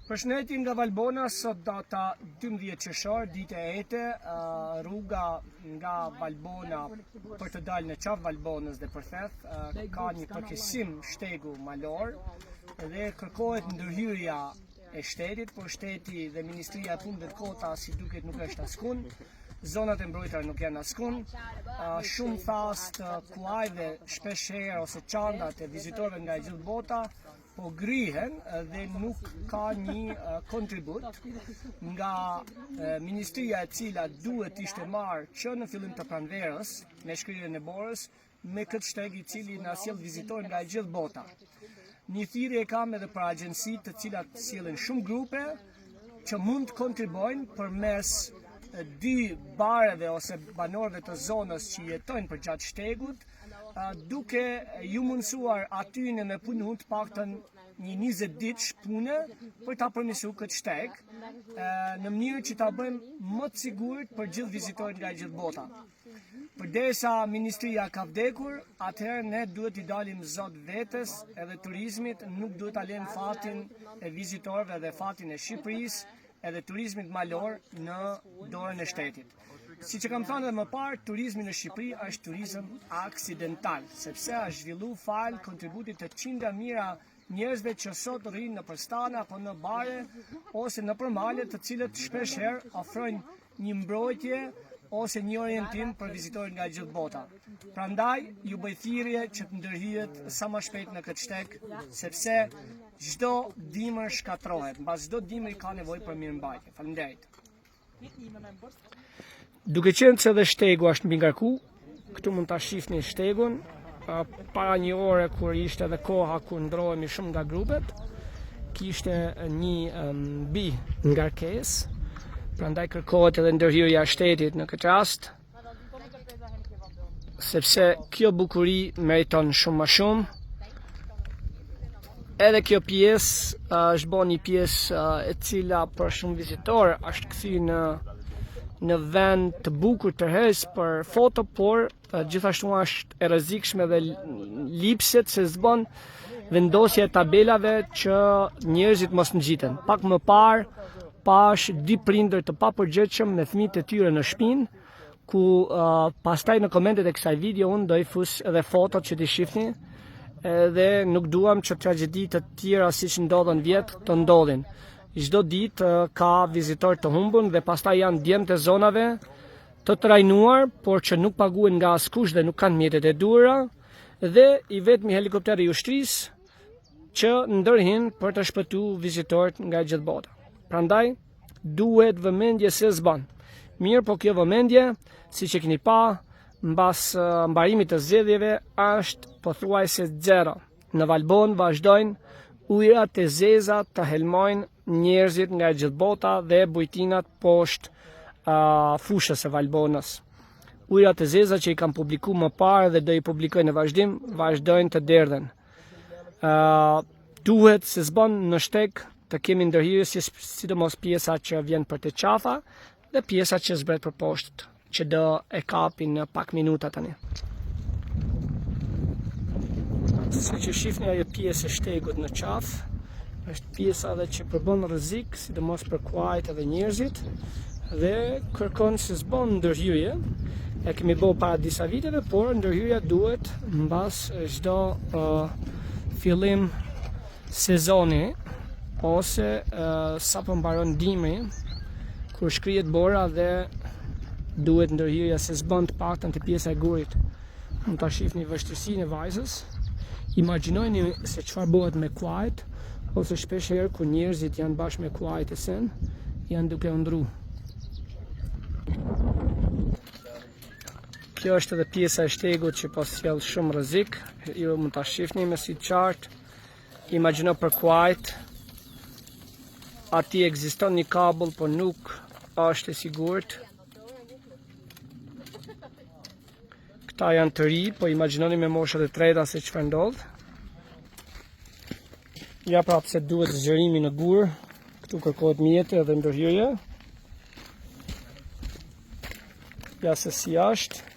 Përshëndetje nga Valbona, sot data 12 qershor, ditë e ete, rruga nga Valbona për të dalë në qafë Valbonës dhe përreth ka një përkesim shtegu malor dhe kërkohet ndërhyrja e shtetit, por shteti dhe Ministria e Punëve të Kota si duket nuk është askund. Zonat e mbrojtura nuk janë askund. Shumë thast kuajve shpesh herë ose çantat e vizitorëve nga e gjithë bota po grihen dhe nuk ka një kontribut nga ministria e cila duhet ishte marrë që në fillim të pranverës me shkrirjen e borës me këtë shteg i cili na sjell vizitorë nga e gjithë bota. Një thirrje kam edhe për agjensitë të cilat sjellin shumë grupe që mund të kontribojnë përmes dy bareve ose banorëve të zonës që jetojnë përgjatë shtegut, duke ju mundësuar aty në me punu të paktën një 20 ditësh pune për ta përmirësuar këtë shteg, në mënyrë që ta bëjmë më të sigurt për gjithë vizitorët nga gjithë bota. Përderisa ministria ka vdekur, atëherë ne duhet i dalim zot vetes edhe turizmit, nuk duhet ta lëmë fatin e vizitorëve dhe fatin e Shqipërisë edhe turizmit malor në dorën e shtetit. Si që kam thënë edhe më parë, turizmi në Shqipëri është turizëm aksidental, sepse është zhvillu falë kontributit të qindra mijëra njerëzve që sot rrinë në përstana apo në bare ose në përmale, të cilët shpesh herë ofrojnë një mbrojtje ose një orientim për vizitorit nga gjithë bota. Prandaj, ju bëj thirrje që të ndërhyjet sa më shpejt në këtë shteg, sepse çdo dimër shkatrohet, mbas çdo dimri ka nevojë për mirëmbajtje. Faleminderit. Duke qenë se dhe shtegu është mbi ngarku, këtu mund ta shihni shtegun, para një ore kur ishte edhe koha kur ndrohemi shumë nga grupet, kishte një mbi ngarkesë, prandaj kërkohet edhe ndërhyrja e shtetit në këtë rast, sepse kjo bukuri meriton shumë më shumë. Edhe kjo pjesë është bën një pjesë e cila për shumë vizitorë është kthyer në vend të bukur tërherës për foto, por gjithashtu është e rrezikshme dhe lipset se s'bën vendosje e tabelave që njerëzit mos ngjiten. Pak më parë pash dy prindër të papërgjithshëm me fëmijët e tyre në shpinë, ku pastaj në komentet e kësaj video unë do i fus edhe fotot që t'i shihni, dhe nuk duam që tragjedi të tjera siç ndodhen vjet të ndodhin. Çdo ditë ka vizitorë të humbur dhe pastaj janë djemtë e zonave të trajnuar, por që nuk paguhen nga askush dhe nuk kanë mjetet e duhura, dhe i vetmi helikopteri i ushtrisë që ndërhin për të shpëtuar vizitorët nga gjithë bota. Prandaj duhet vëmendje se s'ban. Mirë, po kjo vëmendje, siç e keni pa, mbas mbarimit të zgjedhjeve është pothuajse zero. Në Valbonë vazhdojnë ujërat e zeza të helmojnë njerëzit nga gjithë bota dhe bujtinat poshtë fushës së Valbonës. Ujërat e zeza që i kam publikuar më parë dhe do i publikoj në vazhdim, vazhdojnë të derdhen. Duhet se s'bën në shteg të kemi ndërhyrje, sidomos pjesa që vjen për të qafa dhe pjesa që zbret për poshtë, që do e kapin në pak minuta tani. Si që shifni ajo pjesë e shtegut në qafë, është pjesa edhe që përbën rrezik, sidomos për kuajt edhe njerëzit, dhe kërkon se s'bën ndërhyrje. E kemi bërë para disa viteve, por ndërhyrja duhet mbas çdo fillim sezoni ose sapo mbaron dimri, kur shkrihet bora dhe duhet ndërhyrja, se s'bën të paktën te pjesa e gurit. Mund ta shihni vështirësinë e vajzës. Imagjinojeni se çfarë bëhet me kuajt, ose shpesh herë kur njerëzit janë bashkë me kuajt e sen, janë duke u ndru. Kjo është edhe pjesa e shtegut që po sjell shumë rrezik, ju mund ta shihni me sy qartë. Imagjino për kuajt, aty ekziston një kabull, por nuk është e sigurt. Këta janë të ri, po imagjinoni me moshat e treta se çfarë ndodh. Ja pra pse duhet zgjerimi në gur, këtu kërkohet mjete dhe ndërhyrje. Ja se si është.